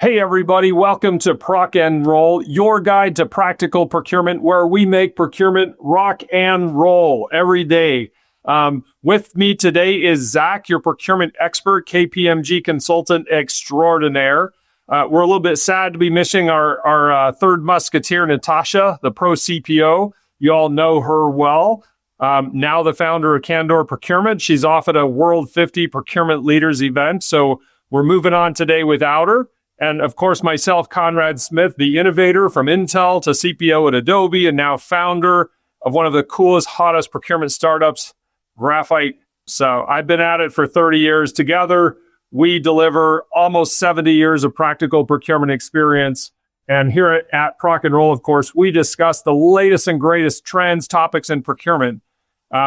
Hey everybody, welcome to Proc-N-Roll, your guide to practical procurement, where we make procurement rock and roll every day. With me today is Zach, your procurement expert, KPMG consultant extraordinaire. We're a little bit sad to be missing our third musketeer, Natasha, the pro CPO. You all know her well. Now the founder of Candor Procurement. She's off at a World 50 Procurement Leaders event, so we're moving on today without her. And of course, myself, Conrad Smith, the innovator from Intel to CPO at Adobe, and now founder of one of the coolest, hottest procurement startups, Graphite. So I've been at it for 30 years. Together, we deliver almost 70 years of practical procurement experience. And here at Proc-N-Roll, of course, we discuss the latest and greatest trends, topics in procurement.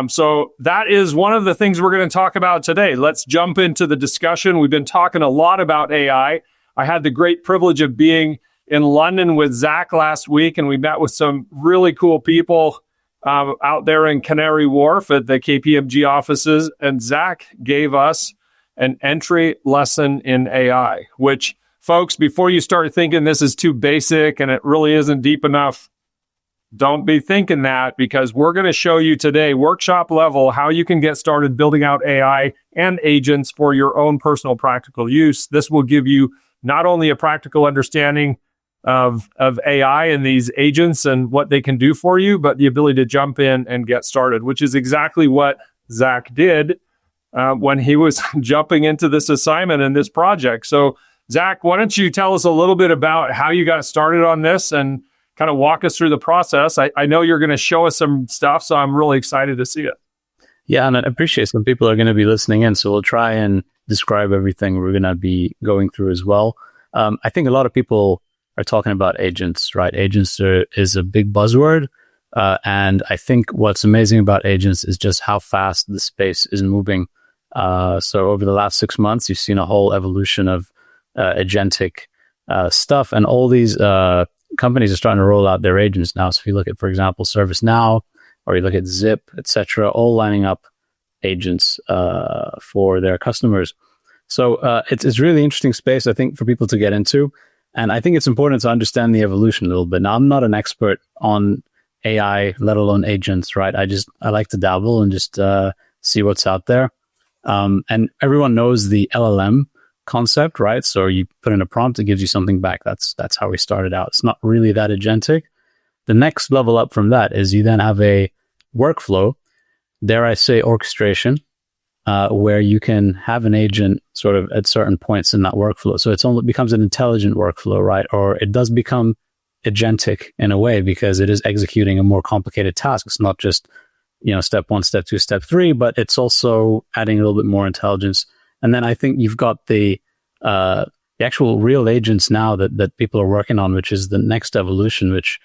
So that is one of the things we're going to talk about today. Let's jump into the discussion. We've been talking a lot about AI. I had the great privilege of being in London with Zach last week, and we met with some really cool people out there in Canary Wharf at the KPMG offices. And Zach gave us an entry lesson in AI, which, folks, before you start thinking this is too basic and it really isn't deep enough, don't be thinking that, because we're going to show you today, workshop level, how you can get started building out AI and agents for your own personal practical use. This will give you not only a practical understanding of AI and these agents and what they can do for you, but the ability to jump in and get started, which is exactly what Zach did when he was jumping into this assignment and this project. So, Zach, why don't you tell us a little bit about how you got started on this and kind of walk us through the process. I know you're going to show us some stuff, so I'm really excited to see it. Yeah, and I appreciate some people are going to be listening in, so we'll try and describe everything we're going to be going through as well. I think a lot of people are talking about agents, right? Agents is a big buzzword. And I think what's amazing about agents is just how fast the space is moving. So over the last 6 months, you've seen a whole evolution of agentic stuff. And all these companies are starting to roll out their agents now. So if you look at, for example, ServiceNow, or you look at Zip, etc., all lining up agents for their customers. So it's really interesting space, I think, for people to get into. And I think it's important to understand the evolution a little bit. Now, I'm not an expert on AI, let alone agents, right? I like to dabble and just see what's out there. And everyone knows the LLM concept, right? So you put in a prompt, it gives you something back. That's how we started out. It's not really that agentic. The next level up from that is you then have a workflow, dare I say orchestration, where you can have an agent sort of at certain points in that workflow. So it becomes an intelligent workflow, right? Or it does become agentic in a way because it is executing a more complicated task. It's not just, step 1, step 2, step 3, but it's also adding a little bit more intelligence. And then I think you've got the actual real agents now that people are working on, which is the next evolution, which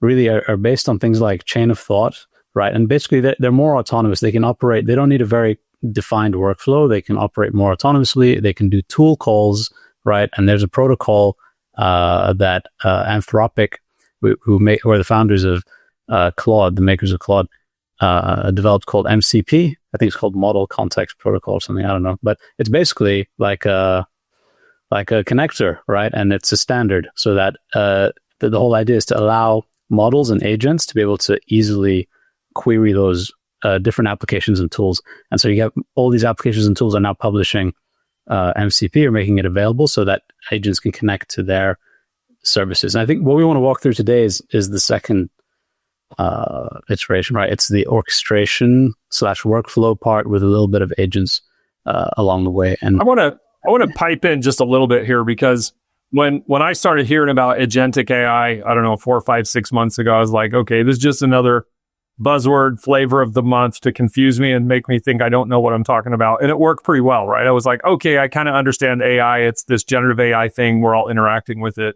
really are based on things like chain of thought, right? And basically they're more autonomous. They can operate, they don't need a very defined workflow. They can operate more autonomously. They can do tool calls, right? And there's a protocol that Anthropic, who are the founders of Claude, the makers of Claude, developed called MCP. I think it's called Model Context Protocol or something. I don't know. But it's basically like a connector, right? And it's a standard so that the whole idea is to allow models and agents to be able to easily query those different applications and tools. And so you have all these applications and tools are now publishing MCP or making it available so that agents can connect to their services. And I think what we want to walk through today is the second iteration, right? It's the orchestration / workflow part with a little bit of agents along the way. And I want to pipe in just a little bit here, because when I started hearing about agentic AI, I don't know, 4, 5, 6 months ago, I was like, okay, this is just another buzzword flavor of the month to confuse me and make me think I don't know what I'm talking about. And it worked pretty well, right? I was like, okay, I kind of understand AI. It's this generative AI thing. We're all interacting with it.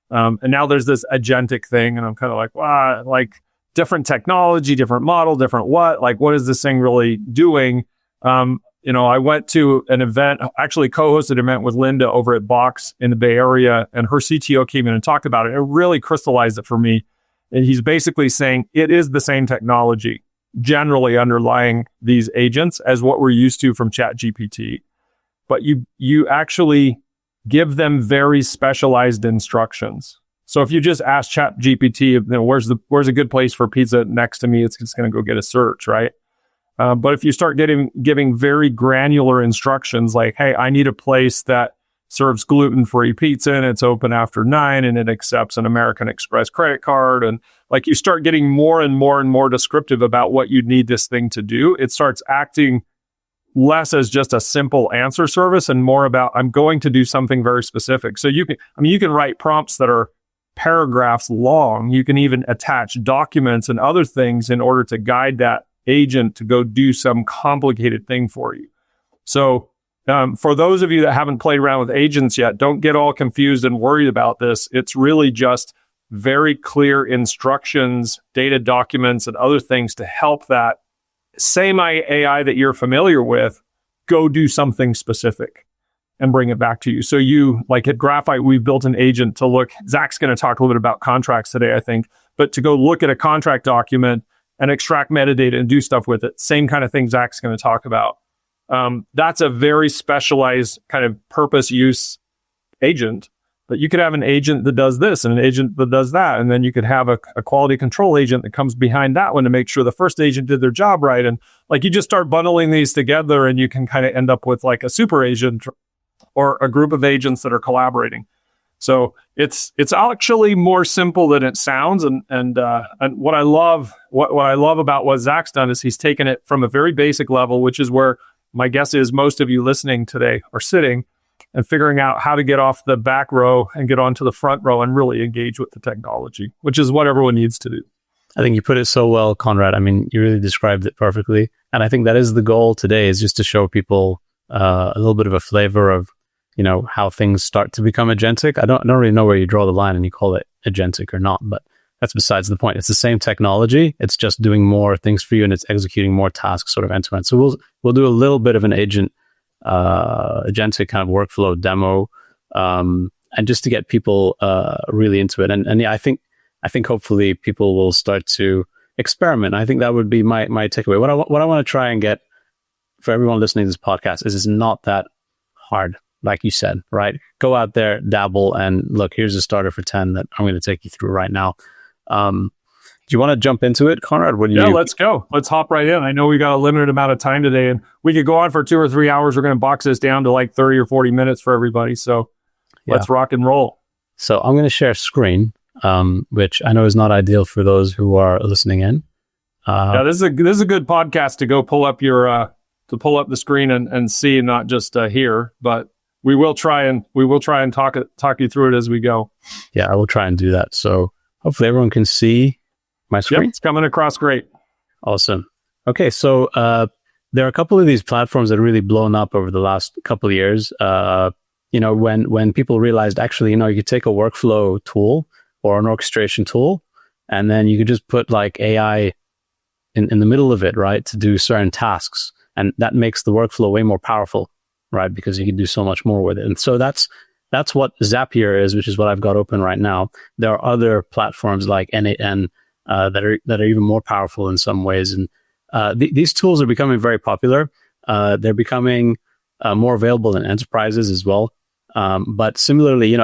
And now there's this agentic thing. And I'm kind of like, wow, like different technology, different model, different what? Like, what is this thing really doing? I went to an event, actually co-hosted an event with Linda over at Box in the Bay Area, and her CTO came in and talked about it. It really crystallized it for me. And he's basically saying it is the same technology generally underlying these agents as what we're used to from ChatGPT. But you actually give them very specialized instructions. So if you just ask ChatGPT, where's a good place for pizza next to me, it's just going to go get a search, right? But if you start giving very granular instructions like, hey, I need a place that serves gluten-free pizza and it's open after 9 and it accepts an American Express credit card, and like you start getting more and more and more descriptive about what you need this thing to do, it starts acting less as just a simple answer service and more about, I'm going to do something very specific. So you can write prompts that are paragraphs long. You can even attach documents and other things in order to guide that agent to go do some complicated thing for you. So for those of you that haven't played around with agents yet, don't get all confused and worried about this. It's really just very clear instructions, data documents, and other things to help that same AI that you're familiar with go do something specific and bring it back to you. So you, like at Graphite, we've built an agent to look, Zach's going to talk a little bit about contracts today, I think, but to go look at a contract document and extract metadata and do stuff with it. Same kind of thing Zach's going to talk about. That's a very specialized kind of purpose use agent. But you could have an agent that does this and an agent that does that. And then you could have a quality control agent that comes behind that one to make sure the first agent did their job right. And like you just start bundling these together and you can kind of end up with like a super agent or a group of agents that are collaborating. So it's actually more simple than it sounds. And what I love about what Zach's done is he's taken it from a very basic level, which is where my guess is most of you listening today are sitting, and figuring out how to get off the back row and get onto the front row and really engage with the technology, which is what everyone needs to do. I think you put it so well, Conrad. I mean, you really described it perfectly. And I think that is the goal today, is just to show people a little bit of a flavor of, how things start to become agentic. I don't really know where you draw the line and you call it agentic or not, but that's besides the point. It's the same technology. It's just doing more things for you and it's executing more tasks sort of end to end. So we'll do a little bit of an agentic kind of workflow demo, and just to get people really into it. And yeah, I think hopefully people will start to experiment. I think that would be my takeaway. What I want to try and get for everyone listening to this podcast is it's not that hard, like you said, right? Go out there, dabble, and look, here's a starter for 10 that I'm going to take you through right now. Do you want to jump into it, Conrad? Let's go. Let's hop right in. I know we got a limited amount of time today, and we could go on for 2 or 3 hours. We're going to box this down to like 30 or 40 minutes for everybody. So let's rock and roll. So I'm going to share screen, which I know is not ideal for those who are listening in. This is a good podcast to go pull up the screen and see, and not just hear. But we will try and talk you through it as we go. Yeah, I will try and do that. So hopefully everyone can see my screen. Yep, it's coming across great. Awesome. Okay, so there are a couple of these platforms that are really blown up over the last couple of years. When people realized actually, you could take a workflow tool or an orchestration tool, and then you could just put like AI in the middle of it, right, to do certain tasks, and that makes the workflow way more powerful, right, because you can do so much more with it. And so that's what Zapier is, which is what I've got open right now. There are other platforms like N8N that are even more powerful in some ways. And these tools are becoming very popular. They're becoming more available in enterprises as well. But similarly,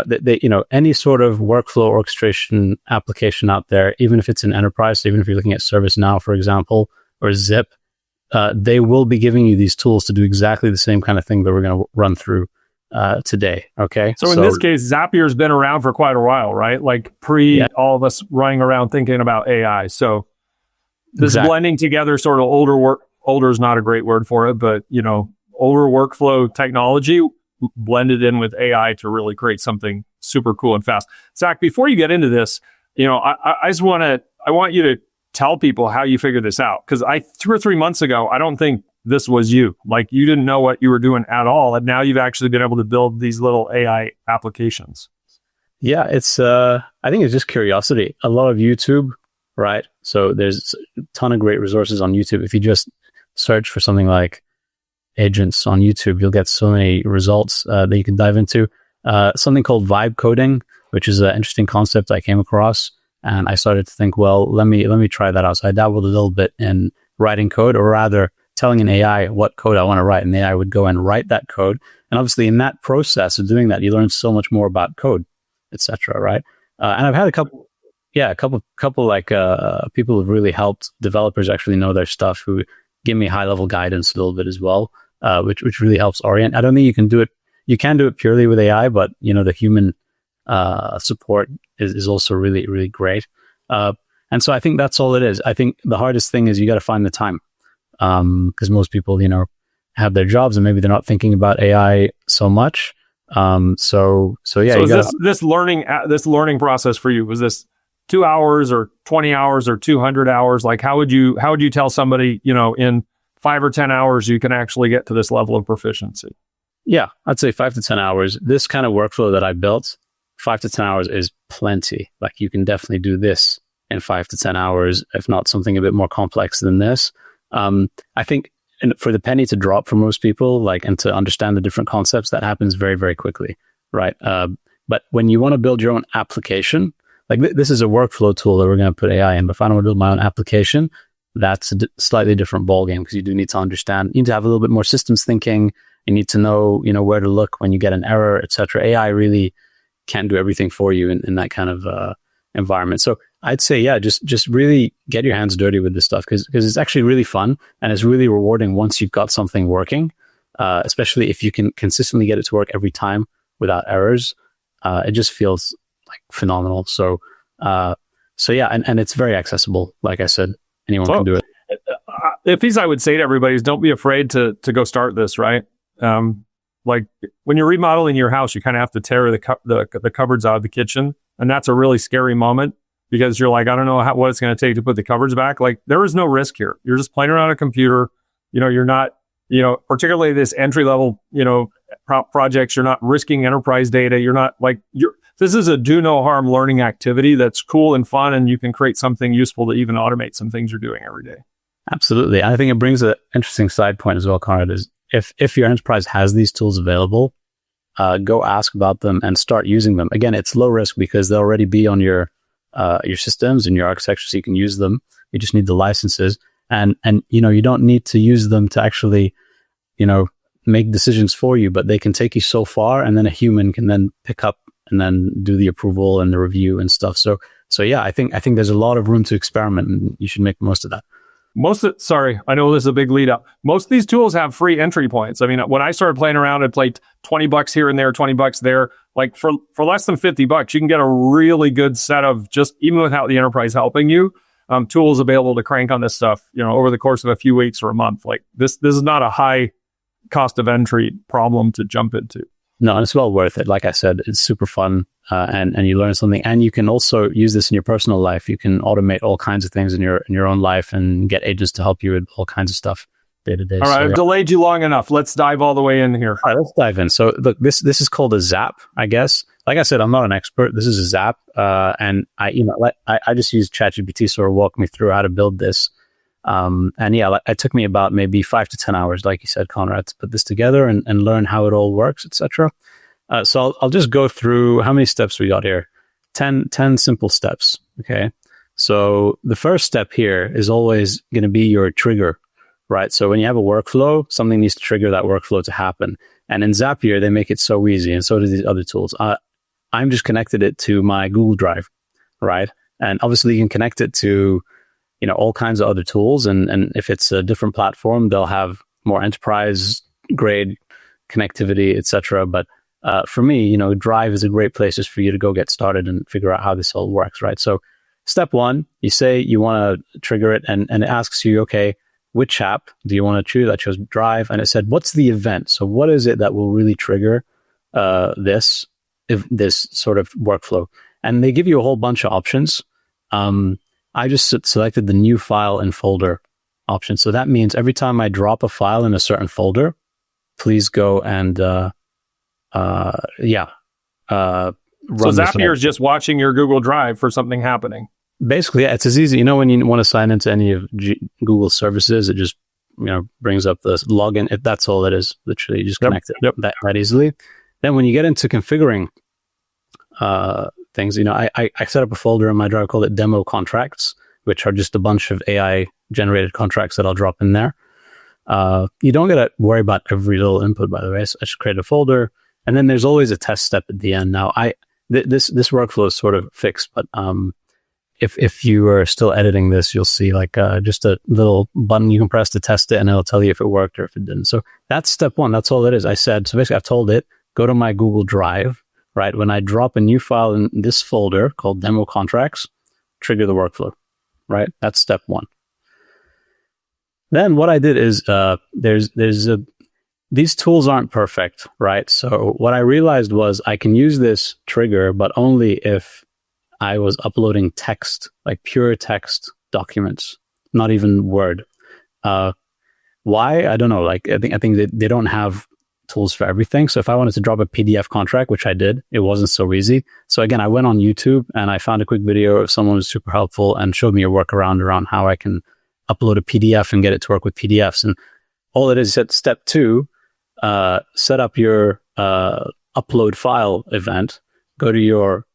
any sort of workflow orchestration application out there, even if it's an enterprise, so even if you're looking at ServiceNow, for example, or Zip, they will be giving you these tools to do exactly the same kind of thing that we're going to run through today. Okay. So in this case, Zapier's been around for quite a while, right? Like all of us running around thinking about AI. So this blending together sort of older is not a great word for it, but older workflow technology blended in with AI to really create something super cool and fast. Zach, before you get into this, I want you to tell people how you figured this out. Because 2 or 3 months ago, I don't think this was you. Like, you didn't know what you were doing at all. And now you've actually been able to build these little AI applications. Yeah, I think it's just curiosity. A lot of YouTube, right? So there's a ton of great resources on YouTube. If you just search for something like agents on YouTube, you'll get so many results that you can dive into. Something called vibe coding, which is an interesting concept I came across. And I started to think, well, let me try that out. So I dabbled a little bit in writing code, or rather telling an AI what code I want to write, and the AI would go and write that code. And obviously, in that process of doing that, you learn so much more about code, etc. Right? And I've had a couple like people who've really helped developers actually know their stuff, who give me high level guidance a little bit as well, which really helps orient. I don't think you can do it. You can do it purely with AI, but the human support is also really, really great. And so I think that's all it is. I think the hardest thing is you got to find the time, because most people, have their jobs and maybe they're not thinking about AI so much. So yeah. So this learning process for you, was this 2 hours or 20 hours or 200 hours? Like, how would you tell somebody, in 5 or 10 hours you can actually get to this level of proficiency? Yeah, I'd say 5 to 10 hours. This kind of workflow that I built, 5 to 10 hours is plenty. Like, you can definitely do this in 5 to 10 hours, if not something a bit more complex than this. I think for the penny to drop for most people, and to understand the different concepts, that happens very, very quickly, right? But when you want to build your own application, this is a workflow tool that we're going to put AI in, but if I want to build my own application, that's a slightly different ballgame, because you do need to understand, you need to have a little bit more systems thinking. You need to know, where to look when you get an error, etc. AI really can't do everything for you in that kind of environment. So I'd say, yeah, just really get your hands dirty with this stuff, because it's actually really fun and it's really rewarding once you've got something working, especially if you can consistently get it to work every time without errors. It just feels phenomenal. So yeah, and it's very accessible. Like I said, anyone can do it. The piece I would say to everybody is, don't be afraid to go start this, right? When you're remodeling your house, you kind of have to tear the cupboards out of the kitchen. And that's a really scary moment, because you're like, I don't know what it's going to take to put the cupboards back. There is no risk here. You're just playing around a computer. You're not, particularly this entry level, projects, you're not risking enterprise data. You're not this is a do no harm learning activity that's cool and fun. And you can create something useful to even automate some things you're doing every day. Absolutely. I think it brings an interesting side point as well, Conrad, is if your enterprise has these tools available, go ask about them and start using them. Again, it's low risk because they'll already be on your systems and your architecture, so you can use them. You just need the licenses, and you don't need to use them to actually make decisions for you, but they can take you so far, and then a human can then pick up and then do the approval and the review and stuff. So yeah, I think there's a lot of room to experiment, and you should make the most of that. I know this is a big lead up. Most of these tools have free entry points. I mean, when I started playing around, I'd play $20 here and there, $20 there. For less than $50, you can get a really good set of, just even without the enterprise helping you, tools available to crank on this stuff, over the course of a few weeks or a month. This is not a high cost of entry problem to jump into. No, and it's well worth it. Like I said, it's super fun, and you learn something. And you can also use this in your personal life. You can automate all kinds of things in your own life and get agents to help you with all kinds of stuff day to day. All right, I've delayed you long enough. Let's dive all the way in here. All right, let's dive in. So look, this is called a Zap, I guess. Like I said, I'm not an expert. This is a Zap, and I just used ChatGPT sort of walk me through how to build this. And yeah, it took me about maybe 5 to 10 hours, like you said, Conrad, to put this together and learn how it all works, etc. So I'll just go through how many steps we got here. 10 simple steps. Okay. So the first step here is always going to be your trigger, right? So when you have a workflow, something needs to trigger that workflow to happen. And in Zapier, they make it so easy. And so do these other tools. I'm just connected it to my Google Drive, right? And obviously you can connect it to all kinds of other tools. And if it's a different platform, they'll have more enterprise grade connectivity, etc. But for me, Drive is a great place just for you to go get started and figure out how this all works, right? So step one, you say you want to trigger it, and it asks you, okay, which app do you want to choose? I chose Drive, and it said, what's the event? So what is it that will really trigger this sort of workflow? And they give you a whole bunch of options. I just selected the new file and folder option. So that means every time I drop a file in a certain folder, please go and so Zapier is just watching your Google Drive for something happening. Basically, yeah, it's as easy. When you want to sign into any of Google services, it just brings up the login. That's all it is. Literally, you just connect it that easily. Then when you get into configuring things, I set up a folder in my Drive, called it demo contracts, which are just a bunch of AI generated contracts that I'll drop in there. You don't got to worry about every little input, by the way. So I just create a folder, and then there's always a test step at the end. Now, this workflow is sort of fixed, but if you are still editing this, you'll see like just a little button you can press to test it, and it'll tell you if it worked or if it didn't. So that's step one. That's all it is. I said, so basically I've told it, go to my Google Drive, right? When I drop a new file in this folder called demo contracts, trigger the workflow, right? That's step one. Then what I did is these tools aren't perfect, right? So what I realized was I can use this trigger, but only if I was uploading text, like pure text documents, not even Word. Why? I don't know. Like I think they don't have tools for everything. So if I wanted to drop a PDF contract, which I did, it wasn't so easy. So again, I went on YouTube and I found a quick video of someone who's super helpful and showed me a workaround around how I can upload a PDF and get it to work with PDFs. And all it is at step 2, set up your upload file event, go to your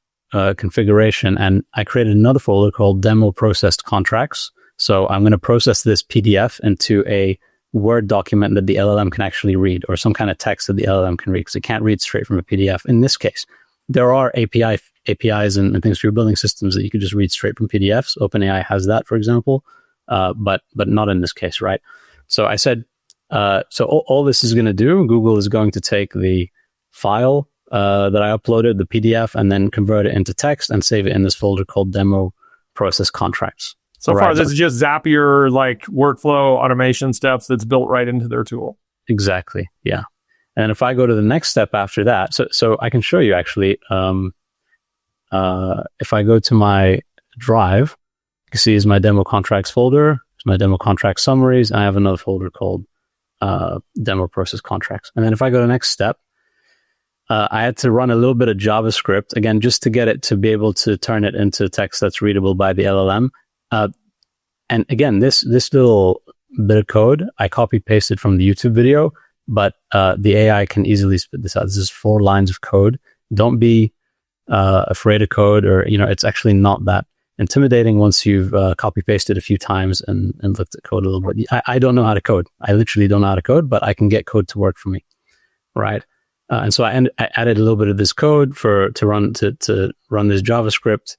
configuration, and I created another folder called demo processed contracts. So I'm going to process this PDF into a Word document that the LLM can actually read, or some kind of text that the LLM can read, because it can't read straight from a PDF. In this case, there are APIs and things for your building systems that you could just read straight from PDFs. OpenAI has that, for example, but not in this case, right? So I said, so all this is going to do, Google is going to take the file that I uploaded, the PDF, and then convert it into text and save it in this folder called demo process contracts. So far, this is just Zapier like workflow automation steps that's built right into their tool. Exactly. Yeah. And if I go to the next step after that, so I can show you actually, if I go to my Drive, you can see is my demo contracts folder, it's my demo contract summaries. I have another folder called demo process contracts. And then if I go to the next step, I had to run a little bit of JavaScript, again, just to get it to be able to turn it into text that's readable by the LLM. And again, this little bit of code, I copy pasted from the YouTube video, but the AI can easily spit this out. This is 4 lines of code. Don't be afraid of code, or, it's actually not that intimidating once you've copy pasted a few times and looked at code a little bit. I don't know how to code. I literally don't know how to code, but I can get code to work for me, right? And so I added a little bit of this code to run this JavaScript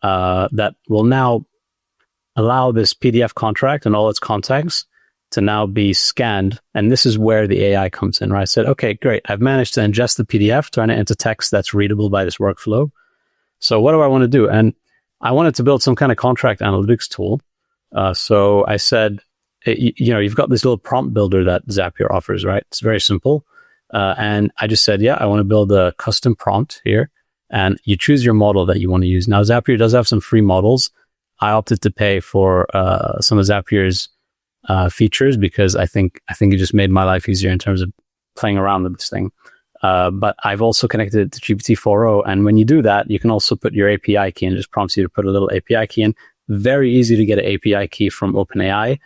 that will now allow this PDF contract and all its contexts to now be scanned. And this is where the AI comes in, right? I said, okay, great. I've managed to ingest the PDF, turn it into text that's readable by this workflow. So what do I want to do? And I wanted to build some kind of contract analytics tool. So I said, you've got this little prompt builder that Zapier offers, right? It's very simple. And I just said, I want to build a custom prompt here. And you choose your model that you want to use. Now, Zapier does have some free models. I opted to pay for some of Zapier's features because I think it just made my life easier in terms of playing around with this thing. But I've also connected it to GPT-4o, and when you do that, you can also put your API key in. It just prompts you to put a little API key in. Very easy to get an API key from OpenAI.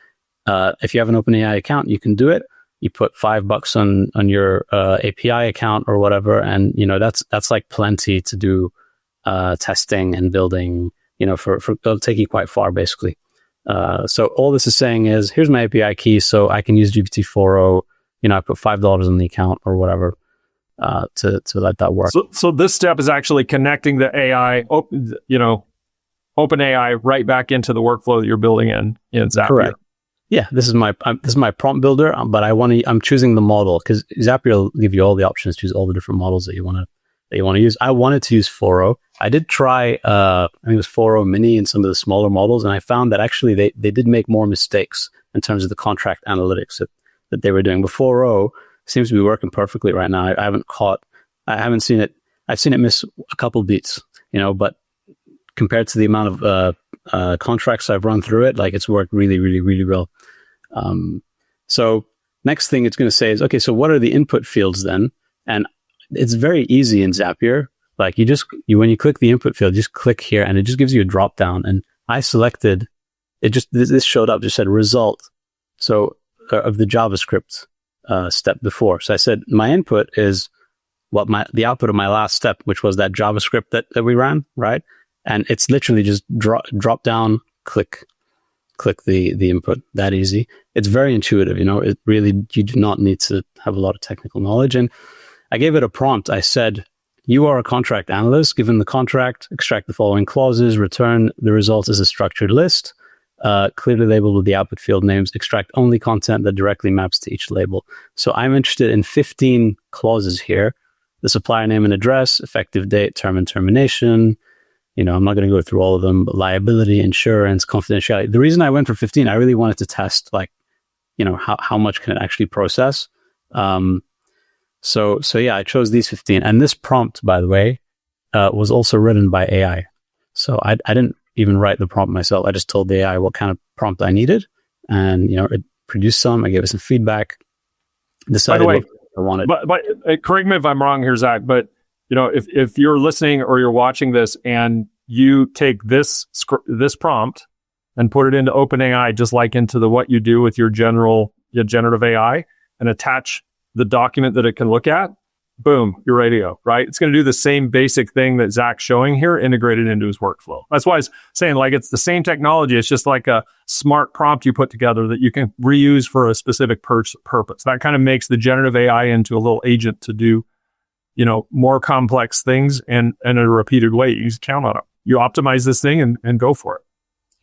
If you have an OpenAI account, you can do it. You put $5 on your API account or whatever, and that's like plenty to do testing and building. It'll take you quite far, basically. So all this is saying is, here's my API key, so I can use GPT-4o. I put $5 on the account or whatever to let that work. So this step is actually connecting the AI, OpenAI right back into the workflow that you're building in Zapier. Correct. Yeah, this is my prompt builder, but I'm choosing the model because Zapier will give you all the options to choose all the different models that you want to use. I wanted to use 4o. I did try, I think it was 4o Mini and some of the smaller models, and I found that actually they did make more mistakes in terms of the contract analytics that they were doing. But 4o seems to be working perfectly right now. I haven't seen it. I've seen it miss a couple beats, but compared to the amount of contracts I've run through it, like it's worked really, really, really well. So next thing it's going to say is, okay, so what are the input fields then? And it's very easy in Zapier. Like when you click the input field, just click here and it just gives you a drop down. And I selected, this showed up, just said result. So of the JavaScript step before. So I said, my input is the output of my last step, which was that JavaScript that we ran, right? And it's literally just drop down, click. click the input. That easy. It's very intuitive. It really, you do not need to have a lot of technical knowledge. And I gave it a prompt. I said, you are a contract analyst. Given the contract, extract the following clauses, return the results as a structured list, clearly labeled with the output field names, extract only content that directly maps to each label. So I'm interested in 15 clauses here: the supplier name and address, effective date, term and termination. I'm not going to go through all of them, but liability, insurance, confidentiality. The reason I went for 15, I really wanted to test, how much can it actually process. So yeah, I chose these 15. And this prompt, by the way, was also written by AI. So I didn't even write the prompt myself. I just told the AI what kind of prompt I needed. And, it produced some. I gave it some feedback. Decided by the way, what I wanted. But correct me if I'm wrong here, Zach, but if you're listening or you're watching this and you take this prompt and put it into OpenAI, just like into what you do with your generative AI, and attach the document that it can look at, boom, you're ready to go, right? It's going to do the same basic thing that Zach's showing here, integrated into his workflow. That's why I was saying, it's the same technology. It's just like a smart prompt you put together that you can reuse for a specific purpose. That kind of makes the generative AI into a little agent to do, more complex things and in a repeated way. You just count on it. You optimize this thing and go for it.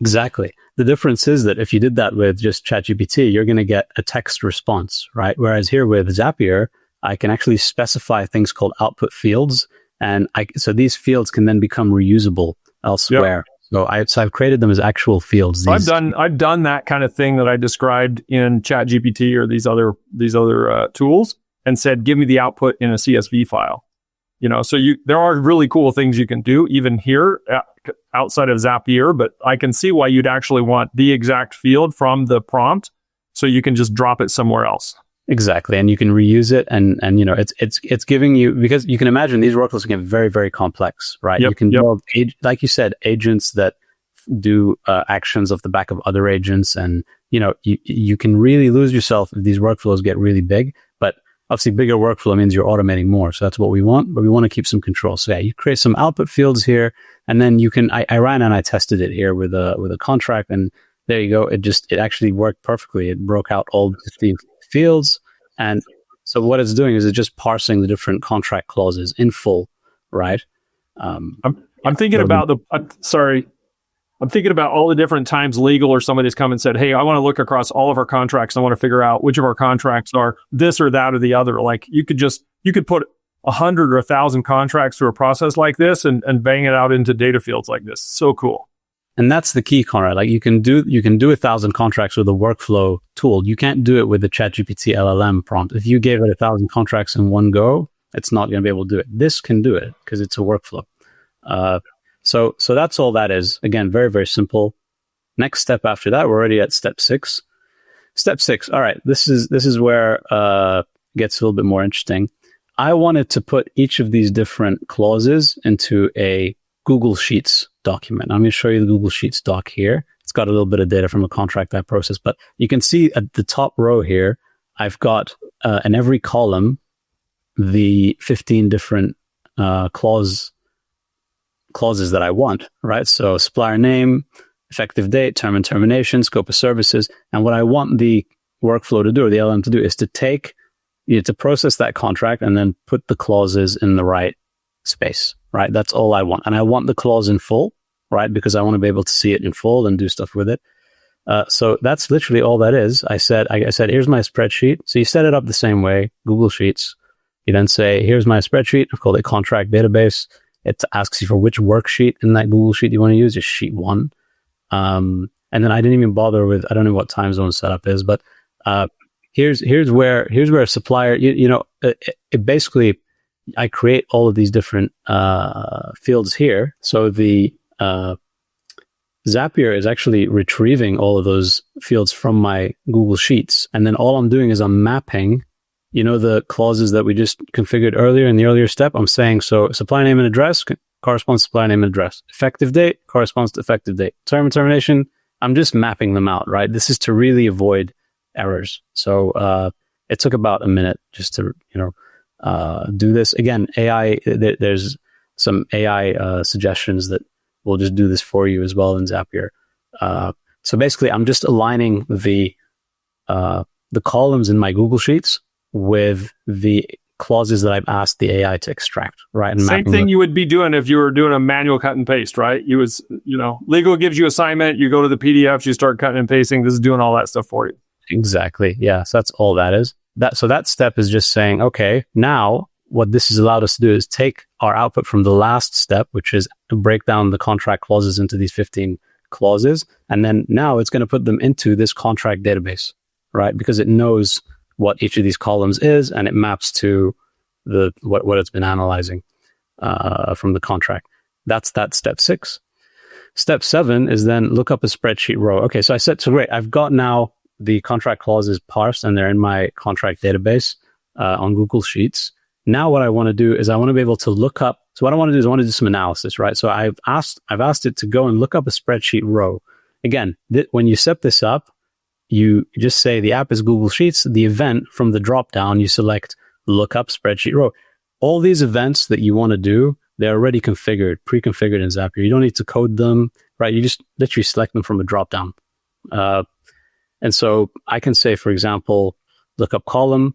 Exactly. The difference is that if you did that with just ChatGPT, you're going to get a text response, right? Whereas here with Zapier, I can actually specify things called output fields. And so these fields can then become reusable elsewhere. Yep. So I've created them as actual fields. I've done that kind of thing that I described in ChatGPT or these other tools, and said, give me the output in a CSV file. So there are really cool things you can do even here outside of Zapier, but I can see why you'd actually want the exact field from the prompt, so you can just drop it somewhere else. Exactly, and you can reuse it, and it's giving you, because you can imagine these workflows can get very, very complex, right? Yep, you can build, like you said, agents that do actions off the back of other agents, and you can really lose yourself if these workflows get really big. But obviously, bigger workflow means you're automating more. So that's what we want, but we want to keep some control. So yeah, you create some output fields here, and then you can, I ran and I tested it here with a contract, and there you go. It actually worked perfectly. It broke out all the fields. And so what it's doing is it's just parsing the different contract clauses in full, right? I'm thinking about I'm thinking about all the different times legal or somebody's come and said, hey, I want to look across all of our contracts. I want to figure out which of our contracts are this or that or the other. Like you could put 100 or 1,000 contracts through a process like this and bang it out into data fields like this. So cool. And that's the key, Conrad. Like you can do 1,000 contracts with a workflow tool. You can't do it with the ChatGPT LLM prompt. If you gave it 1,000 contracts in one go, it's not going to be able to do it. This can do it because it's a workflow. So that's all that is. Again, very, very simple. Next step after that, we're already at step 6. Step 6. All right. This is where it gets a little bit more interesting. I wanted to put each of these different clauses into a Google Sheets document. I'm going to show you the Google Sheets doc here. It's got a little bit of data from a contract I processed, but you can see at the top row here, I've got in every column the 15 different clauses that I want, right? So supplier name, effective date, term and termination, scope of services. And what I want the workflow to do, or the LM to do, is to to process that contract and then put the clauses in the right space, right? That's all I want. And I want the clause in full, right? Because I want to be able to see it in full and do stuff with it. So that's literally all that is. I said, here's my spreadsheet. So you set it up the same way, Google Sheets. You then say, here's my spreadsheet. I've called it contract database. It asks you for which worksheet in that Google Sheet you want to use, just sheet 1. And then I didn't even bother with, I don't know what time zone setup is, but here's where a supplier, it basically, I create all of these different fields here. So the Zapier is actually retrieving all of those fields from my Google Sheets. And then all I'm doing is I'm mapping, the clauses that we just configured earlier in the earlier step. I'm saying, so supplier name and address corresponds to supplier name and address. Effective date corresponds to effective date. Term and termination, I'm just mapping them out, right? This is to really avoid errors. So it took about a minute just to, do this. Again, AI, there's some AI suggestions that will just do this for you as well in Zapier. So basically, I'm just aligning the columns in my Google Sheets with the clauses that I've asked the AI to extract, right? And same thing you would be doing if you were doing a manual cut and paste, right? Legal gives you assignment, you go to the PDFs, you start cutting and pasting. This is doing all that stuff for you. Exactly. Yeah. So that's all that is. So that step is just saying, okay, now what this has allowed us to do is take our output from the last step, which is to break down the contract clauses into these 15 clauses. And then now it's going to put them into this contract database, right? Because it knows what each of these columns is, and it maps to what it's been analyzing from the contract. That's step 6. Step 7 is then look up a spreadsheet row. Okay, so great. I've got now the contract clauses parsed, and they're in my contract database on Google Sheets. Now what I want to do is I want to be able to look up. So what I want to do is I want to do some analysis, right? So I've asked it to go and look up a spreadsheet row. Again, when you set this up, you just say the app is Google Sheets. The event from the dropdown, you select look up spreadsheet row. All these events that you want to do, they're already pre-configured in Zapier. You don't need to code them, right? You just literally select them from a dropdown. And so I can say, for example, look up column,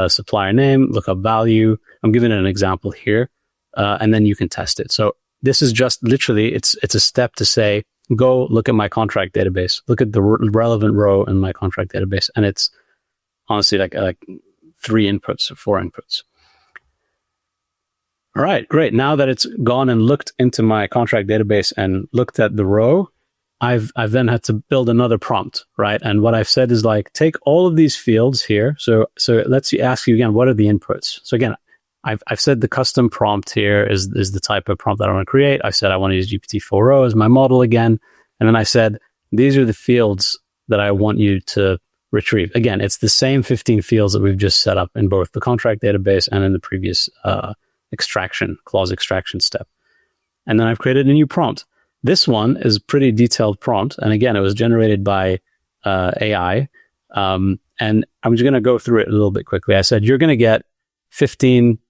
supplier name, look up value. I'm giving it an example here, and then you can test it. So this is just literally, it's a step to say, go look at my contract database, look at the relevant row in my contract database. And it's honestly like 3 inputs or 4 inputs. All right, great. Now that it's gone and looked into my contract database and looked at the row, I've then had to build another prompt, right? And what I've said is like, take all of these fields here. So let's ask you again, what are the inputs? So again, I've said the custom prompt here is the type of prompt that I want to create. I said I want to use GPT-4o as my model again. And then I said, these are the fields that I want you to retrieve. Again, it's the same 15 fields that we've just set up in both the contract database and in the previous clause extraction step. And then I've created a new prompt. This one is a pretty detailed prompt. And again, it was generated by AI. And I'm just going to go through it a little bit quickly. I said, you're going to get 15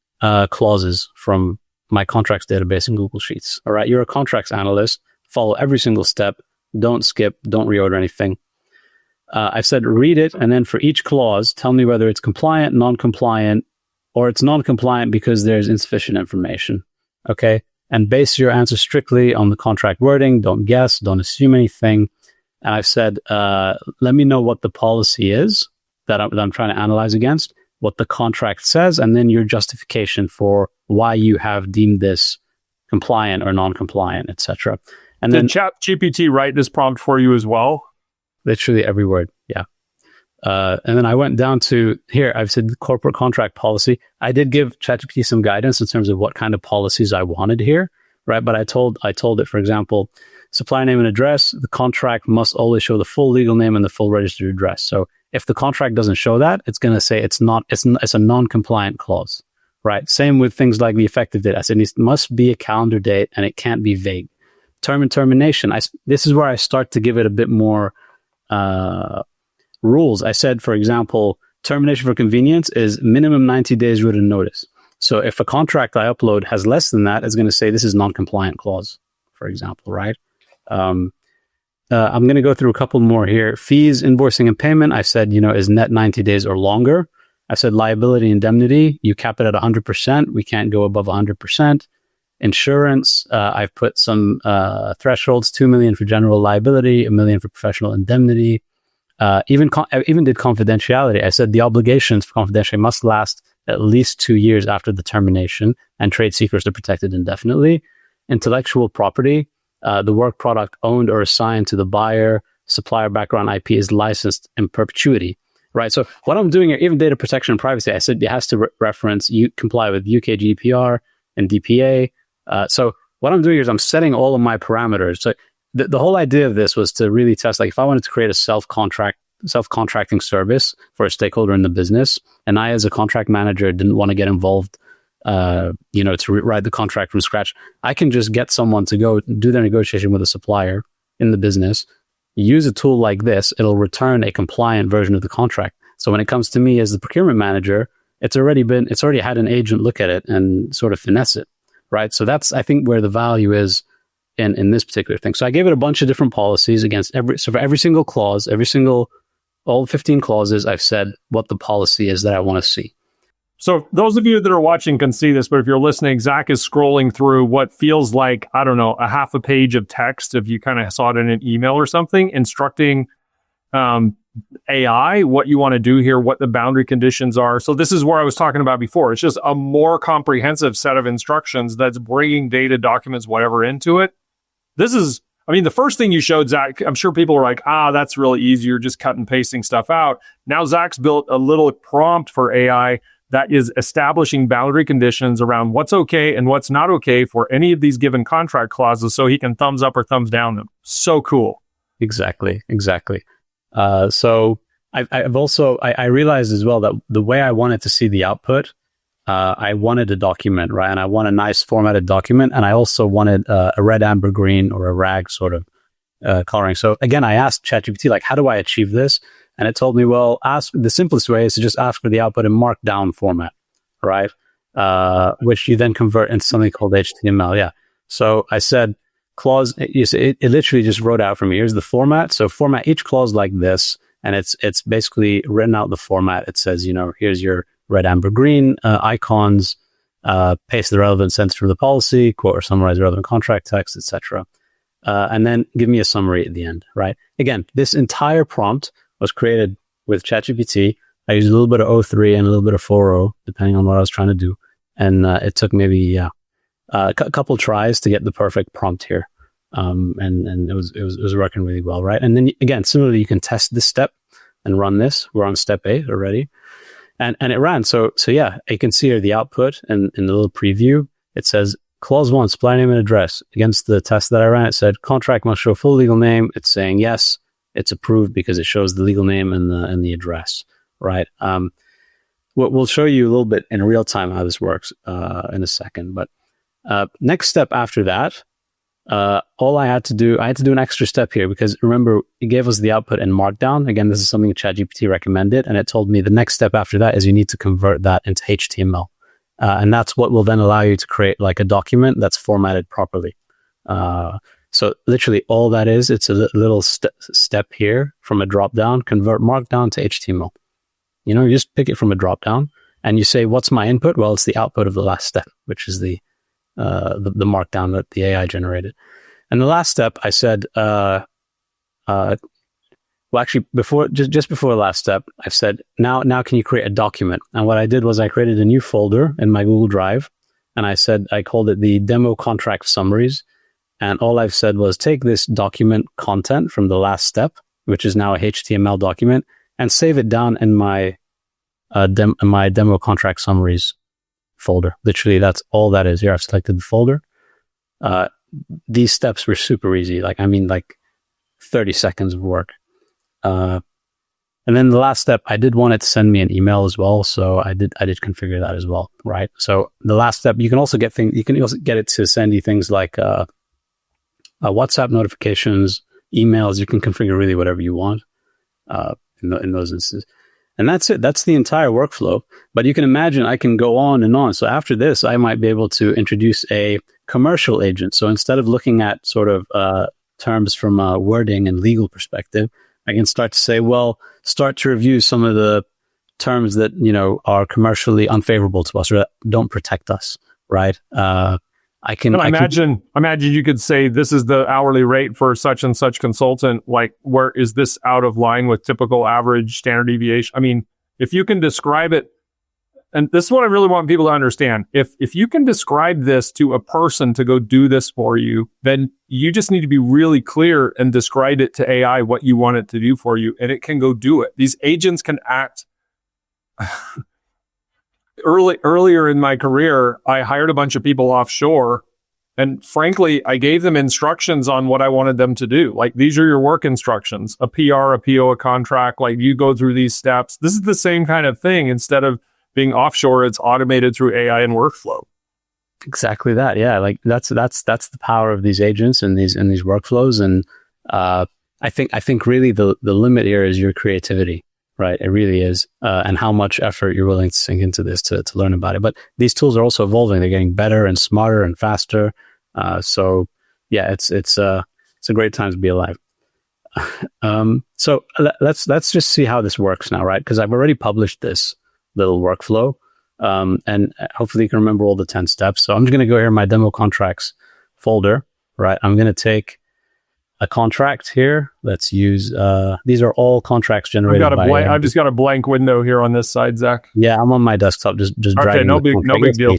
clauses from my contracts database in Google Sheets. All right. You're a contracts analyst. Follow every single step. Don't skip. Don't reorder anything. I said, read it. And then for each clause, tell me whether it's compliant, non-compliant, or it's non-compliant because there's insufficient information. Okay. And base your answer strictly on the contract wording. Don't guess. Don't assume anything. And I've said, let me know what the policy is that I'm trying to analyze against, what the contract says, and then your justification for why you have deemed this compliant or non-compliant, etc. And did then ChatGPT write this prompt for you as well? Literally every word, yeah. And then I went down to here. I've said corporate contract policy. I did give ChatGPT some guidance in terms of what kind of policies I wanted here, right? But I told it, for example, supplier name and address. The contract must always show the full legal name and the full registered address. So if the contract doesn't show that, it's going to say it's a non-compliant clause, right? Same with things like the effective date. I said it must be a calendar date and it can't be vague. Term and termination. This is where I start to give it a bit more rules. I said, for example, termination for convenience is minimum 90 days written notice. So if a contract I upload has less than that, it's going to say this is non-compliant clause, for example, right? I'm going to go through a couple more here. Fees, invoicing, and payment. I said, is net 90 days or longer. I said liability indemnity. You cap it at 100%. We can't go above 100%. Insurance. I've put some thresholds: 2 million for general liability, 1 million for professional indemnity. I even did confidentiality. I said the obligations for confidentiality must last at least 2 years after the termination, and trade secrets are protected indefinitely. Intellectual property. The work product owned or assigned to the buyer, supplier background IP is licensed in perpetuity, right? So what I'm doing here, even data protection and privacy, I said it has to reference, you comply with UK GDPR and DPA. So what I'm doing is I'm setting all of my parameters. So the whole idea of this was to really test, like if I wanted to create a self-contracting service for a stakeholder in the business, and I as a contract manager didn't want to get involved to write the contract from scratch, I can just get someone to go do their negotiation with a supplier in the business, use a tool like this, it'll return a compliant version of the contract. So when it comes to me as the procurement manager, it's already had an agent look at it and sort of finesse it, right? So that's, I think, where the value is in this particular thing. So I gave it a bunch of different policies for every single clause, all 15 clauses, I've said what the policy is that I want to see. So those of you that are watching can see this, but if you're listening, Zach is scrolling through what feels like, I don't know, a half a page of text, if you kind of saw it in an email or something, instructing AI what you want to do here, what the boundary conditions are. So this is where I was talking about before. It's just a more comprehensive set of instructions that's bringing data, documents, whatever into it. This is, I mean, the first thing you showed, Zach, I'm sure people were like, that's really easy. You're just cut and pasting stuff out. Now Zach's built a little prompt for AI that is establishing boundary conditions around what's okay and what's not okay for any of these given contract clauses, so he can thumbs up or thumbs down them. So cool. Exactly. So I've also realized as well that the way I wanted to see the output, I wanted a document, right? And I want a nice formatted document, and I also wanted a red, amber, green, or a rag sort of coloring. So again, I asked ChatGPT, like, how do I achieve this? And it told me, well, the simplest way is to just ask for the output in markdown format, right? Which you then convert into something called HTML. Yeah. So I said clause, it literally just wrote out for me, here's the format. So format each clause like this. And it's basically written out the format. It says, here's your red, amber, green icons, paste the relevant sentence from the policy, quote or summarize relevant contract text, etc. And then give me a summary at the end, right? Again, this entire prompt was created with ChatGPT. I used a little bit of O3 and a little bit of 4.0, depending on what I was trying to do. And it took maybe a couple tries to get the perfect prompt here. And it was working really well, right? And then again, similarly, you can test this step and run this. We're on step 8 already. And it ran. So yeah, you can see here the output and in the little preview, it says clause 1, supplier name and address. Against the test that I ran, it said contract must show full legal name. It's saying yes. It's approved because it shows the legal name and the address, right? We'll show you a little bit in real time how this works in a second. But next step after that, all I had to do an extra step here because remember, it gave us the output in Markdown. Again, this is something ChatGPT recommended, and it told me the next step after that is you need to convert that into HTML. And that's what will then allow you to create like a document that's formatted properly. So literally all that is, it's a little step here from a drop-down, convert Markdown to HTML. You just pick it from a drop-down and you say, what's my input? Well, it's the output of the last step, which is the Markdown that the AI generated. And the last step, I said, well, actually, just before the last step, I said, now can you create a document? And what I did was I created a new folder in my Google Drive, and I called it the demo contract summaries. And all I've said was take this document content from the last step, which is now a HTML document, and save it down in my demo contract summaries folder. Literally, that's all that is. Here, I've selected the folder. These steps were super easy. Like 30 seconds of work. And then the last step, I did want it to send me an email as well. So I did configure that as well, right? So the last step, you can also get it to send you things like WhatsApp notifications, emails. You can configure really whatever you want in those instances. And that's it. That's the entire workflow. But you can imagine I can go on and on. So after this, I might be able to introduce a commercial agent. So instead of looking at sort of terms from a wording and legal perspective, I can start to say, well, start to review some of the terms that, are commercially unfavorable to us or that don't protect us, right? I imagine you could say this is the hourly rate for such and such consultant. Like, where is this out of line with typical average standard deviation? I mean, if you can describe it, and this is what I really want people to understand. If you can describe this to a person to go do this for you, then you just need to be really clear and describe it to AI what you want it to do for you, and it can go do it. These agents can act. Earlier in my career, I hired a bunch of people offshore, and frankly, I gave them instructions on what I wanted them to do. Like, these are your work instructions, a PR, a PO, a contract, like you go through these steps. This is the same kind of thing. Instead of being offshore, it's automated through AI and workflow. Exactly that. Yeah. Like that's the power of these agents and these workflows. And I think really the limit here is your creativity. Right, it really is, and how much effort you're willing to sink into this to learn about it. But these tools are also evolving; they're getting better and smarter and faster. So yeah, it's a great time to be alive. So let's just see how this works now, right? Because I've already published this little workflow, and hopefully you can remember all the 10 steps. So I'm just going to go here in my demo contracts folder, right? I'm going to take a contract here. Let's use, these are all contracts generated I've just got a blank window here on this side, Zach. Yeah, I'm on my desktop, just dragging. Okay, no big deal.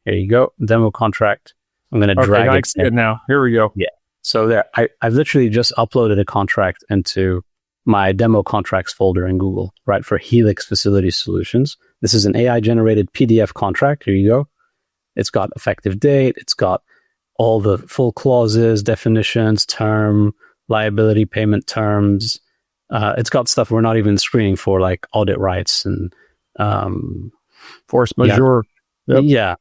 Here you go, demo contract. I'm going to drag it. I see it now. Here we go. Yeah. So there, I've literally just uploaded a contract into my demo contracts folder in Google, right, for Helix Facility Solutions. This is an AI-generated PDF contract. Here you go. It's got effective date. It's got all the full clauses, definitions, term, liability, payment terms. It's got stuff we're not even screening for, like audit rights and force majeure. Yeah. Yep.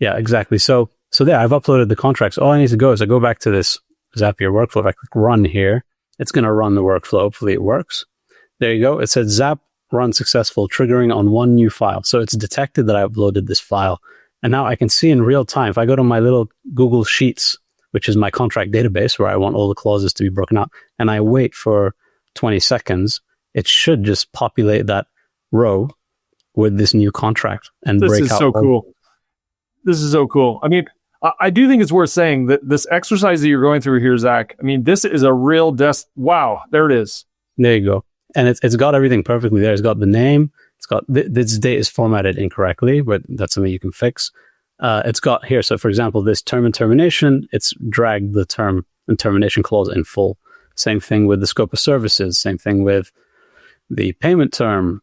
Yeah, exactly. So there, I've uploaded the contracts. All I need to go is I go back to this Zapier workflow. If I click run here, it's going to run the workflow. Hopefully it works. There you go. It said Zap run successful, triggering on one new file. So it's detected that I uploaded this file. And now I can see in real time, if I go to my little Google Sheets, which is my contract database where I want all the clauses to be broken out, and I wait for 20 seconds, it should just populate that row with this new contract and break out. This is so cool. This is so cool. I mean, I do think it's worth saying that this exercise that you're going through here, Zach, I mean, this is a real wow, there it is. There you go. And it's got everything perfectly there. It's got the name. It's got, this date is formatted incorrectly, but that's something you can fix. It's got here, so for example, this term and termination, it's dragged the term and termination clause in full. Same thing with the scope of services. Same thing with the payment term,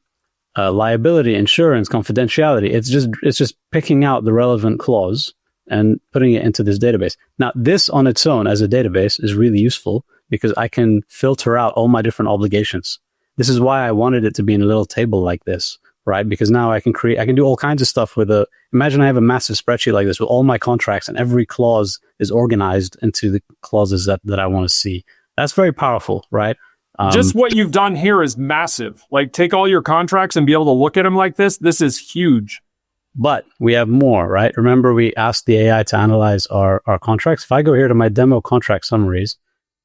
liability, insurance, confidentiality. It's just picking out the relevant clause and putting it into this database. Now, this on its own as a database is really useful because I can filter out all my different obligations. This is why I wanted it to be in a little table like this, right? Because now I can do all kinds of stuff with imagine I have a massive spreadsheet like this with all my contracts and every clause is organized into the clauses that I want to see. That's very powerful, right? Just what you've done here is massive. Like, take all your contracts and be able to look at them like this. This is huge. But we have more, right? Remember, we asked the AI to analyze our contracts. If I go here to my demo contract summaries,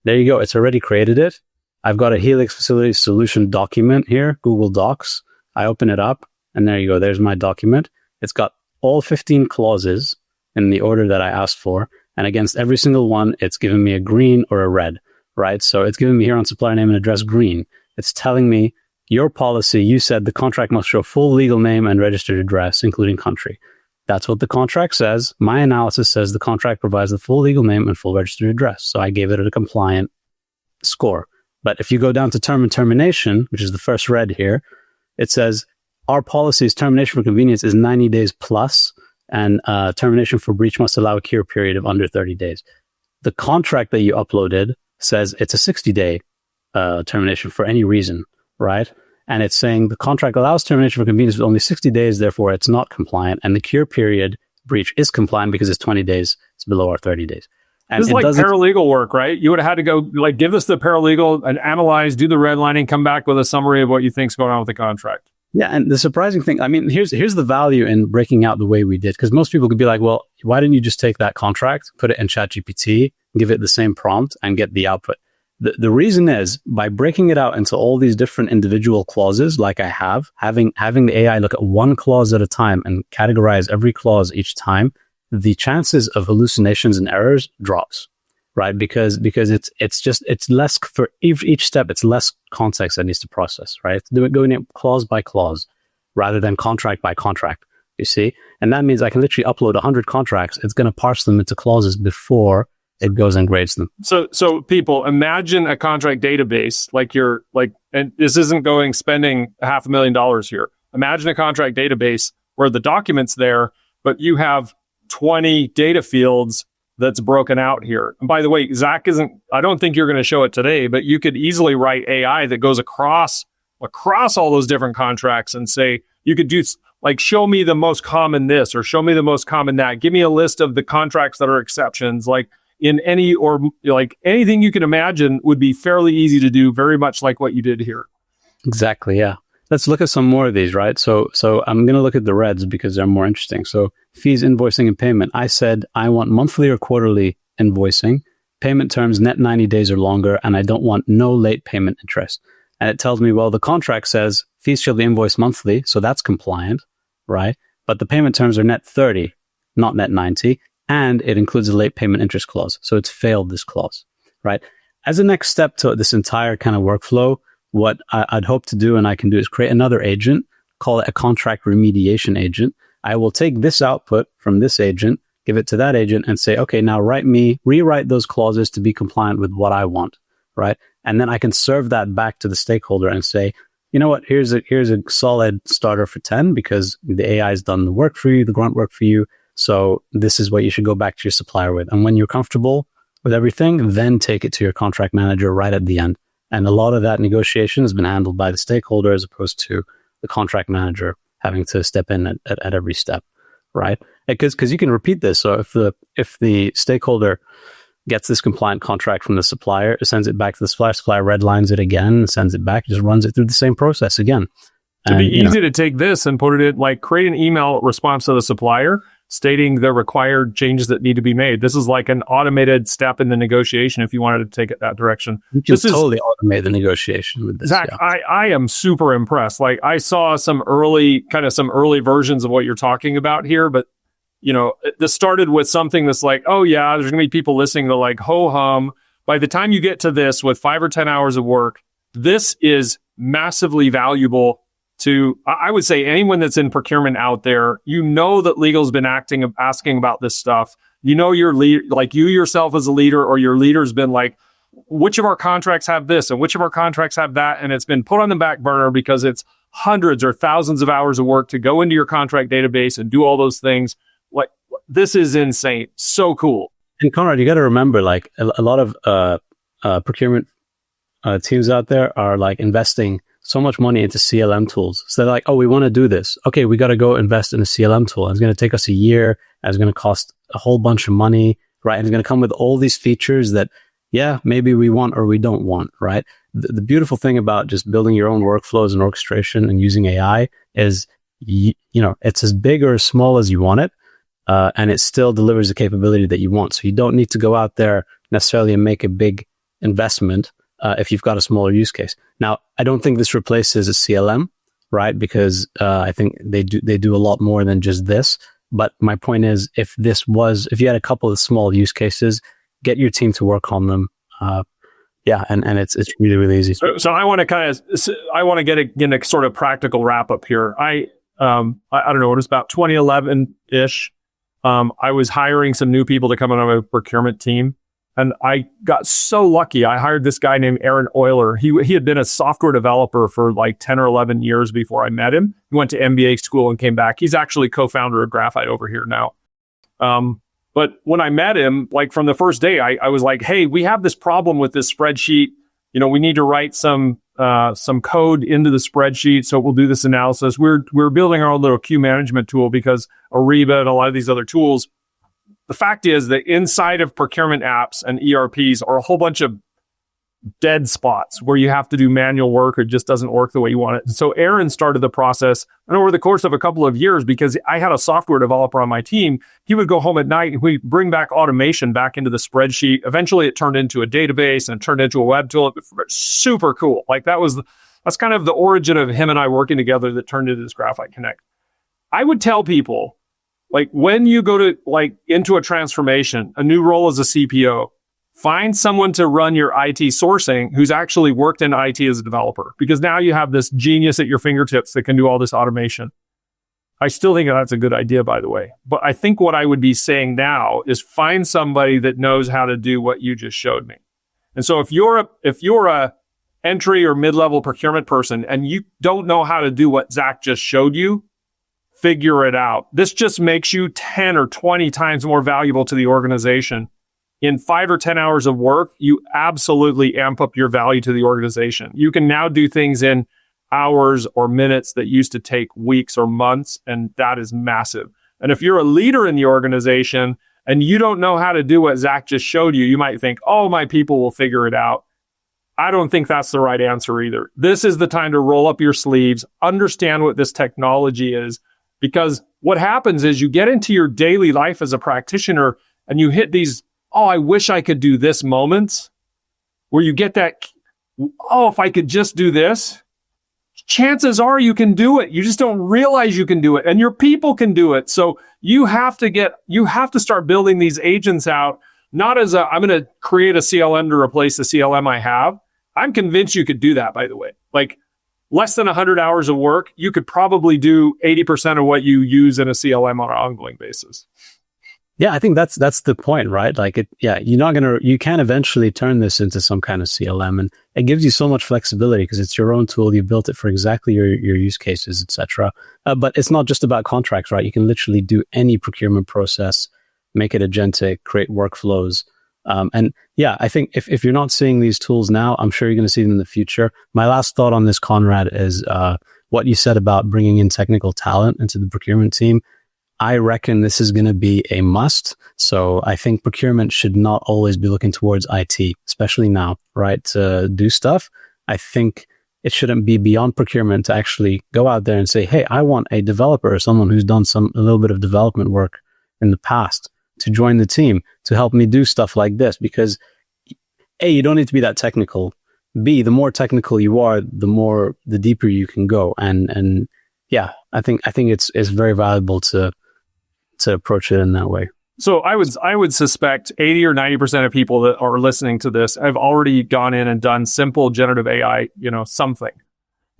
there you go. It's already created it. I've got a Helix Facility Solution document here, Google Docs. I open it up, and there you go. There's my document. It's got all 15 clauses in the order that I asked for. And against every single one, it's giving me a green or a red, right? So it's giving me here on supplier name and address green. It's telling me, your policy, you said the contract must show full legal name and registered address, including country. That's what the contract says. My analysis says the contract provides the full legal name and full registered address. So I gave it a compliant score. But if you go down to term and termination, which is the first red here, it says our policy's termination for convenience is 90 days plus, and termination for breach must allow a cure period of under 30 days. The contract that you uploaded says it's a 60-day termination for any reason, right? And it's saying the contract allows termination for convenience with only 60 days, therefore it's not compliant. And the cure period breach is compliant because it's 20 days. It's below our 30 days. And this is like paralegal work, right? You would have had to go, like, give us the paralegal and analyze, do the redlining, come back with a summary of what you think's going on with the contract. Yeah, and the surprising thing, I mean, here's the value in breaking out the way we did, because most people could be like, well, why didn't you just take that contract, put it in ChatGPT, give it the same prompt, and get the output? The reason is, by breaking it out into all these different individual clauses, like I have, having the AI look at one clause at a time and categorize every clause each time, the chances of hallucinations and errors drops, right? Because it's less for each step. It's less context that needs to process, right? Going in clause by clause rather than contract by contract, you see? And that means I can literally upload 100 contracts. It's going to parse them into clauses before it goes and grades them. So people, imagine a contract database and this isn't spending $500,000 here. Imagine a contract database where the document's there, but you have 20 data fields that's broken out here. And by the way, Zach I don't think you're going to show it today, but you could easily write AI that goes across all those different contracts and say, you could do like, show me the most common this, or show me the most common that. Give me a list of the contracts that are exceptions, like in any, or like anything you can imagine would be fairly easy to do, very much like what you did here. Exactly. Yeah. Let's look at some more of these, right? So I'm going to look at the reds because they're more interesting. So fees, invoicing, and payment. I said I want monthly or quarterly invoicing, payment terms net 90 days or longer, and I don't want no late payment interest. And it tells me, well, the contract says fees shall be invoiced monthly, so that's compliant, right? But the payment terms are net 30, not net 90, and it includes a late payment interest clause. So it's failed this clause, right? As a next step to this entire kind of workflow, what I'd hope to do, and I can do, is create another agent, call it a contract remediation agent. I will take this output from this agent, give it to that agent, and say, okay, now rewrite those clauses to be compliant with what I want, right? And then I can serve that back to the stakeholder and say, you know what, here's a solid starter for 10 because the AI has done the work for you, the grunt work for you. So this is what you should go back to your supplier with. And when you're comfortable with everything, then take it to your contract manager right at the end. And a lot of that negotiation has been handled by the stakeholder as opposed to the contract manager having to step in at every step, right? Because you can repeat this. So if the stakeholder gets this compliant contract from the supplier, it sends it back to the supplier redlines it again, and sends it back, just runs it through the same process again. It'd be easy to take this and put it in, like, create an email response to the supplier stating the required changes that need to be made. This is like an automated step in the negotiation if you wanted to take it that direction. You can totally automate the negotiation with this. Zach, yeah. I am super impressed. Like, I saw some early versions of what you're talking about here, but this started with something that's like, oh yeah, there's gonna be people listening to like ho-hum. By the time you get to this with 5 or 10 hours of work, this is massively valuable to, I would say, anyone that's in procurement out there. That legal's been asking about this stuff. Your lead, like you yourself as a leader, or your leader's been like, which of our contracts have this and which of our contracts have that? And it's been put on the back burner because it's hundreds or thousands of hours of work to go into your contract database and do all those things. Like, this is insane. So cool. And Conrad, you got to remember, like, a lot of procurement teams out there are like investing so much money into CLM tools. So they're like, oh, we want to do this. Okay, we got to go invest in a CLM tool. It's going to take us a year. And it's going to cost a whole bunch of money, right? And it's going to come with all these features that, yeah, maybe we want or we don't want, right? The beautiful thing about just building your own workflows and orchestration and using AI is, it's as big or as small as you want it. And it still delivers the capability that you want. So you don't need to go out there necessarily and make a big investment if you've got a smaller use case. Now, I don't think this replaces a CLM, right? Because I think they do a lot more than just this. But my point is, if you had a couple of small use cases, get your team to work on them. And it's really, really easy. So I want to get a sort of practical wrap up here. I don't know, it was about 2011-ish. I was hiring some new people to come on my procurement team, and I got so lucky. I hired this guy named Aaron Euler. He had been a software developer for like 10 or 11 years before I met him. He went to MBA school and came back. He's actually co-founder of Graphite over here now. But when I met him, like from the first day, I was like, hey, we have this problem with this spreadsheet. We need to write some code into the spreadsheet, so we'll do this analysis. We're building our own little queue management tool because Ariba and a lot of these other tools. The fact is that inside of procurement apps and ERPs are a whole bunch of dead spots where you have to do manual work or it just doesn't work the way you want it. And so Aaron started the process, and over the course of a couple of years, because I had a software developer on my team, he would go home at night and we'd bring back automation back into the spreadsheet. Eventually it turned into a database and it turned into a web tool. Super cool. Like that's kind of the origin of him and I working together that turned into this Graphite Connect. I would tell people, like, when you go to into a transformation, a new role as a CPO, find someone to run your IT sourcing who's actually worked in IT as a developer, because now you have this genius at your fingertips that can do all this automation. I still think that's a good idea, by the way. But I think what I would be saying now is find somebody that knows how to do what you just showed me. And so if you're a entry or mid-level procurement person and you don't know how to do what Zach just showed you, figure it out. This just makes you 10 or 20 times more valuable to the organization. In 5 or 10 hours of work, you absolutely amp up your value to the organization. You can now do things in hours or minutes that used to take weeks or months, and that is massive. And if you're a leader in the organization and you don't know how to do what Zach just showed you, you might think, oh, my people will figure it out. I don't think that's the right answer either. This is the time to roll up your sleeves, understand what this technology is, because what happens is you get into your daily life as a practitioner and you hit these oh, I wish I could do this moments where you get that, oh, if I could just do this, chances are you can do it. You just don't realize you can do it, and your people can do it. So you have to start building these agents out, not as I'm going to create a CLM to replace the CLM I have. I'm convinced you could do that, by the way. Like less than 100 hours of work, you could probably do 80% of what you use in a CLM on an ongoing basis. Yeah, I think that's the point, right? Like, you can eventually turn this into some kind of CLM, and it gives you so much flexibility because it's your own tool. You built it for exactly your use cases, etc. But it's not just about contracts, right? You can literally do any procurement process, make it agentic, create workflows. And yeah, I think if you're not seeing these tools now, I'm sure you're going to see them in the future. My last thought on this, Conrad, is what you said about bringing in technical talent into the procurement team. I reckon this is going to be a must. So I think procurement should not always be looking towards IT, especially now, right? To do stuff. I think it shouldn't be beyond procurement to actually go out there and say, hey, I want a developer or someone who's done a little bit of development work in the past to join the team to help me do stuff like this. Because A, you don't need to be that technical. B, the more technical you are, the deeper you can go. And yeah, I think it's very valuable to approach it in that way. So I would suspect 80 or 90% of people that are listening to this have already gone in and done simple generative AI, something,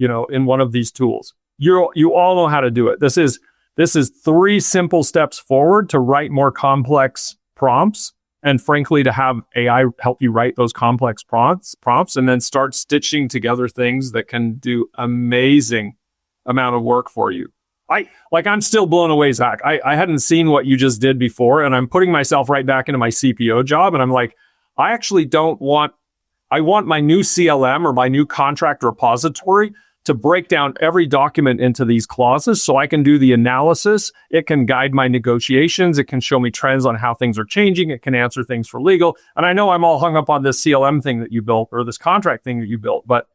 in one of these tools. You all know how to do it. This is 3 simple steps forward to write more complex prompts, and frankly, to have AI help you write those complex prompts, and then start stitching together things that can do amazing amount of work for you. I'm still blown away, Zach. I hadn't seen what you just did before, and I'm putting myself right back into my CPO job, and I'm like, I want my new CLM or my new contract repository to break down every document into these clauses so I can do the analysis. It can guide my negotiations. It can show me trends on how things are changing. It can answer things for legal. And I know I'm all hung up on this CLM thing that you built or this contract thing that you built, but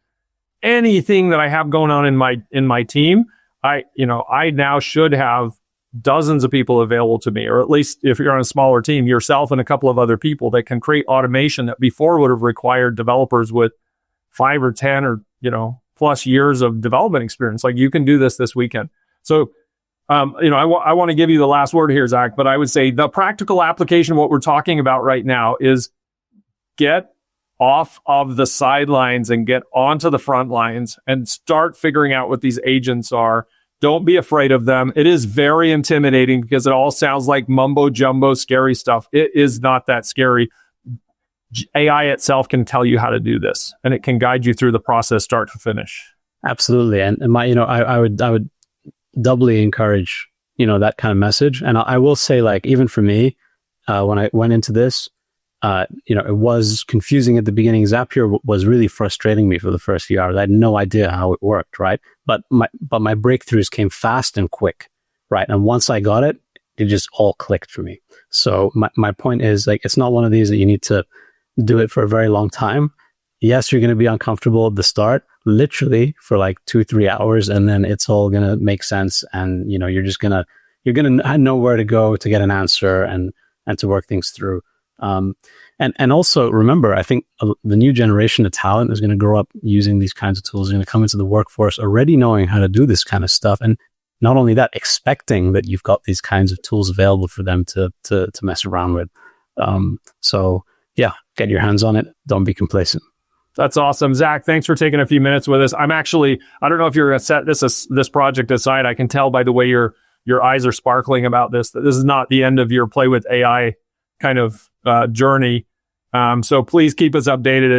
anything that I have going on in my team, I now should have dozens of people available to me, or at least if you're on a smaller team, yourself and a couple of other people that can create automation that before would have required developers with 5 or 10 or, plus years of development experience. Like, you can do this weekend. So, I want to give you the last word here, Zach, but I would say the practical application, what we're talking about right now, is get off of the sidelines and get onto the front lines and start figuring out what these agents are. Don't be afraid of them. It is very intimidating because it all sounds like mumbo jumbo, scary stuff. It is not that scary. AI itself can tell you how to do this, and it can guide you through the process, start to finish. Absolutely. And I would doubly encourage, that kind of message. And I will say, like, even for me, when I went into this, it was confusing at the beginning. Zapier was really frustrating me for the first few hours. I had no idea how it worked, right? But my breakthroughs came fast and quick, right? And once I got it, it just all clicked for me. So my point is, like, it's not one of these that you need to do it for a very long time. Yes, you're going to be uncomfortable at the start, literally for like 2-3 hours, and then it's all going to make sense. And, you're going to know where to go to get an answer and to work things through. And also remember, I think the new generation of talent is going to grow up using these kinds of tools. They're going to come into the workforce already knowing how to do this kind of stuff. And not only that, expecting that you've got these kinds of tools available for them to mess around with. So yeah, get your hands on it. Don't be complacent. That's awesome. Zach, thanks for taking a few minutes with us. I don't know if you're going to set this project aside. I can tell by the way your eyes are sparkling about this, that this is not the end of your play with AI kind of journey. So please keep us updated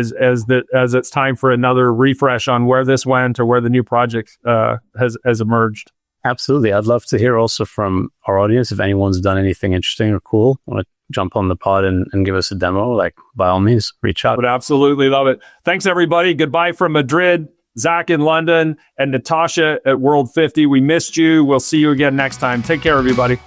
as it's time for another refresh on where this went or where the new project has emerged. Absolutely. I'd love to hear also from our audience if anyone's done anything interesting or cool. Want to jump on the pod and give us a demo, like, by all means, reach out. Would absolutely love it. Thanks, everybody. Goodbye from Madrid, Zach in London, and Natasha at World 50. We missed you. We'll see you again next time. Take care, everybody.